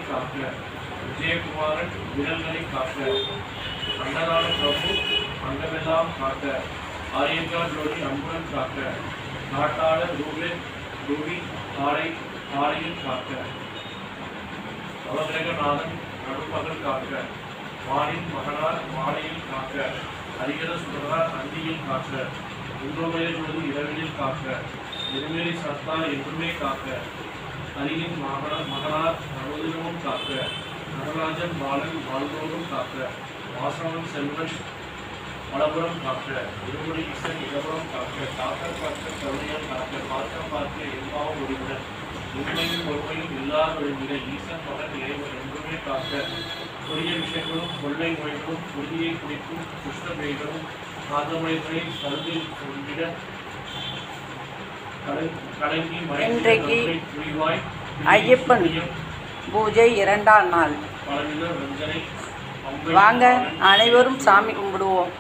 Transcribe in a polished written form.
காக்க, விஜயகுமாரன் விரல்களை காக்க, அன்னதான பிரபு அண்டமெல்லாம் காக்க, ஆரியங்கா ஜோடி அன்புடன் காக்க, நாட்டாளர் ரூபி ஆடையில் காக்க, நவகிரகநாதன் நடுப்பகல் காக்க, வானின் மகனார் மாலையில் காக்க, அரிகர சுடரார் அந்தியில் காக்க, இன்பமய ஜோதி இரவிலில் காக்க, இருமேலி சத்தார் என்றுமே காக்க, அரியின் மகனார் நவதினமும் காக்க, நடராஜன் பாலன் வாழ்ந்தோறும் காக்க, வாசவன் செல்வன் வடபுறம் காக்க, இருமுடி ஈசன் இடபுறம் காக்க, காக்க கருணையால் காக்க, பார்க்க எல்லாவும் ஒளிவுடன் உண்மையும் பொறுமையும் இல்லாத ஒளிவிட ஈசன் மகன் இறைவன் என்றுமே காக்க, கொடிய விஷயங்களும் கொள்ளை நோய்களும் குருதியை குடிக்கும் குஷ்டமேகளும் ஆதமயங்களை கருதில் கொண்டிட கடங்கி இன்றைக்கு ஐயப்பன் பூஜை 2ஆம் நாள். பலவித வஞ்சனை வாங்க அனைவரும் சாமி கும்பிடுவோம்.